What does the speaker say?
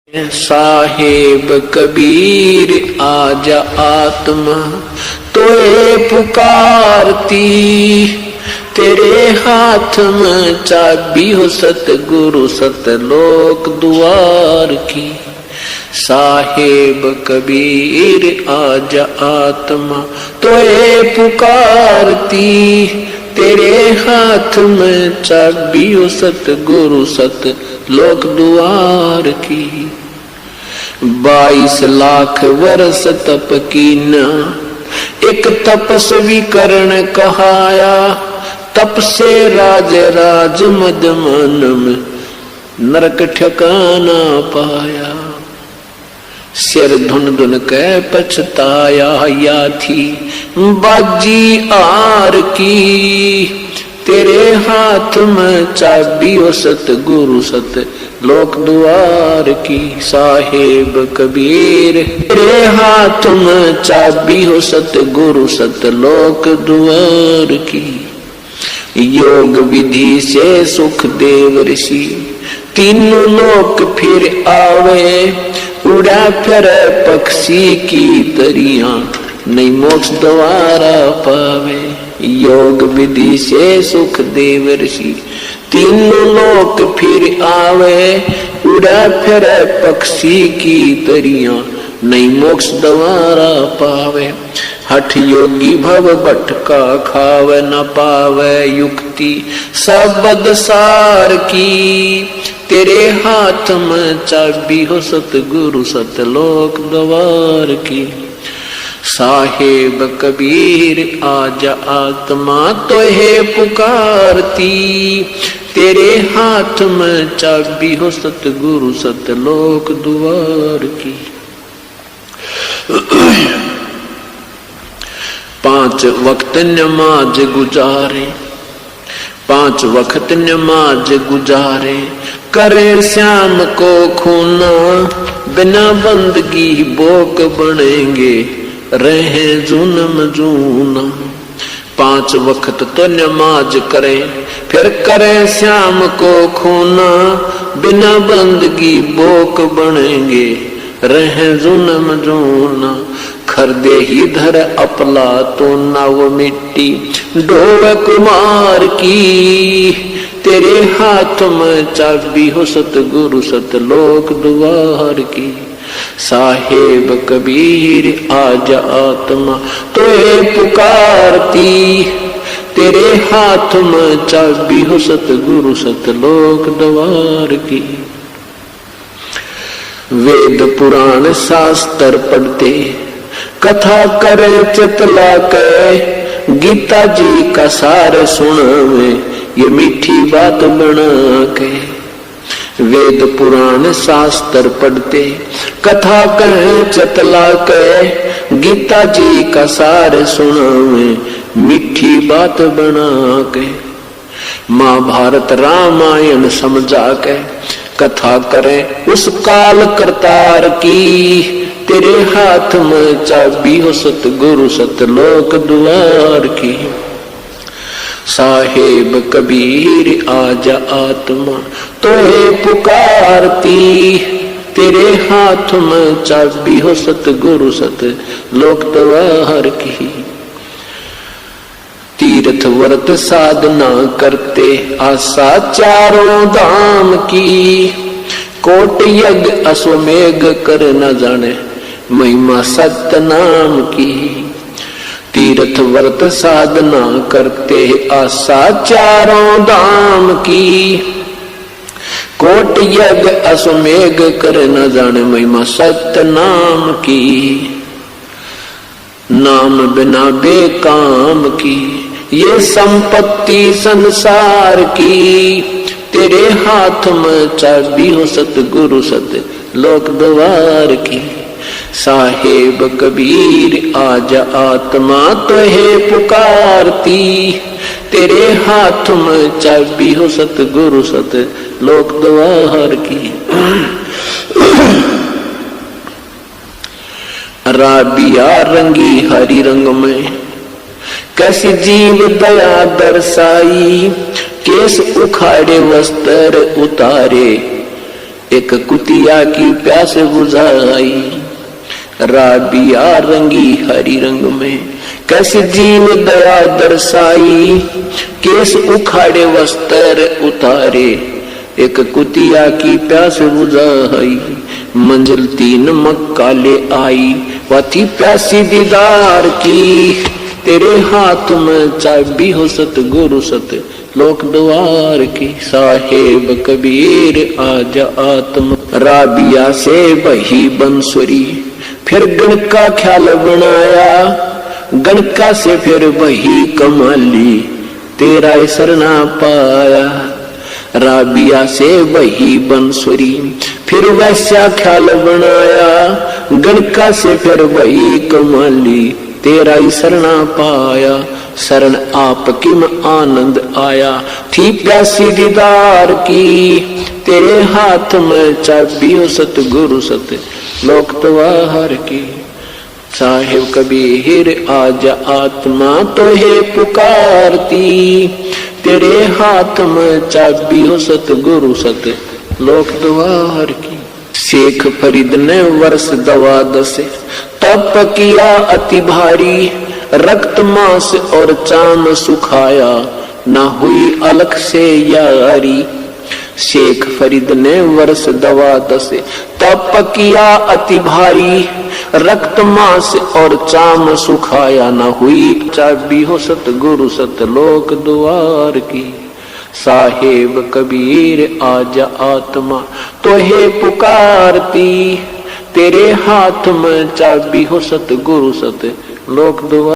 साहेब कबीर आजा आत्मा तोए पुकारती, तेरे हाथ में चाबी हो सतगुरु सतलोक द्वार की। साहेब कबीर आजा आत्मा तोए पुकारती, तेरे हाथ में चाबी हो सतगुरु सतलोक द्वार की। 22 लाख वर्ष तप कीना, एक तपस्वी करण कहाया, तप से राज राज मद मन में नरक ठिकाना पाया। सिर धुन धुन के पछताया, या थी बाजी आर की, तेरे हाथ में चाबी हो सतगुरु सत लोक द्वार की। साहेब कबीर तेरे हाथ में चाबी हो सतगुरु सत लोक द्वार की। योग विधि से सुख देव ऋषि, तीनों लोक फिर आवे, उड़ा फिर पक्षी की तरिया, नहीं मोक्ष द्वारा पावे। योग विधि से सुख देव ऋषि, तीनों लोक फिर आवे, उड़ा फिर पक्षी की तरिया, नहीं मोक्ष द्वारा पावे। हठ योगी भव भटका खावे, न पावे युक्ति सबद सार की, तेरे हाथ में चाबी हो सतगुरु सतलोक द्वार की। साहेब कबीर आजा आत्मा तोहे पुकारती, तेरे हाथ में चाबी हो सतगुरु सतलोक द्वार की। 5 वक्त नमाज गुजारे, 5 वक्त नमाज गुजारे, करे श्याम को खूना, बिना बंदगी बोक बनेंगे, रहे जुनम जूना। 5 वक्त तो नमाज करे, फिर करे श्याम को खूना, बिना बंदगी बोक बनेंगे, रहे जुनम जूना। खरदे ही धर अपला तो नव मिट्टी डोब कुमार की, तेरे हाथ में चाबी हो सतगुरु सतलोक द्वार की। साहेब कबीर आजा आत्मा तोए पुकारती, तेरे हाथ में चाबी हो सतगुरु सतलोक द्वार की। वेद पुराण शास्त्र पढ़ते, कथा करे चितला के, गीता जी का सार सुनावे, ये मीठी बात बना के। वेद पुराण शास्त्र पढ़ते, कथा कहे चतला के, गीता जी का सार सुनावे, मीठी बात बना के। महाभारत रामायण समझा के, कथा करें उस काल करतार की, तेरे हाथ में चाबी हो सतगुरु सतलोक द्वार की। साहेब कबीर आजा आत्मा तोहे पुकारती, तेरे हाथ में चाबी हो सतगुरु सतलोक द्वार की। तीर्थ व्रत साधना करते, आशा चारों धाम की, कोट यज्ञ अश्वमेघ कर न जाने, महिमा सत्य नाम की। तीर्थ व्रत साधना करते, आशा चारों धाम की, कोट यज्ञ अश्वमेघ कर न जाने, महिमा सत्य नाम की। नाम बिना बेकाम की, ये संपत्ति संसार की, तेरे हाथ में चाबी हो सतगुरु सतलोक द्वार की। साहेब कबीर आजा आत्मा तोहे पुकारती, तेरे हाथ में चाबी हो सतगुरु सतलोक द्वार की। राबिया रंगी हरि रंग में, कैसी जीव दया दर्शाई, केस उखाड़े वस्त्र उतारे, एक कुतिया की प्यास बुझाई। राबिया रंगी हरी रंग में कैसे जीव दया दर्शाई। केस उखाड़े वस्त्र उतारे एक कुतिया की प्यास बुझाई। मंजिल 3 मक्का ले आई वह थी प्यासी दीदार की। तेरे हाथ में चाबी हो सतगुरु सत लोक द्वार की। साहेब कबीर आजा आत्म राबिया से बही बंसुरी। फिर गण का ख्याल बनाया गणका से फिर वही कमाली। तेरा सरना पाया राबिया से वही बंसुरी। फिर वैसा ख्याल बनाया गणका से फिर वही कमाली। तेरा सरना पाया शरण आपकी में आनंद आया। थी प्यासी दीदार की तेरे हाथ में चाबी हो सतगुरु सत लोक द्वार की। साहिब कबीर आजा आत्मा तो है पुकारती। तेरे हाथ में चाबी हो सतगुरु सत लोक द्वार की। शेख फरीद ने वर्ष 12 तप किया अति भारी। रक्त मांस और चाम सुखाया ना हुई अलख से यारी। शेख फरीद ने वर्ष 12 तप किया अति भारी। रक्त मांस और चाम सुखाया ना हुई चाबी हो सतगुरु सत लोक द्वार की। साहेब कबीर आजा आत्मा तो है पुकारती। तेरे हाथ में चाबी हो सतगुरु सत लोक द्वार।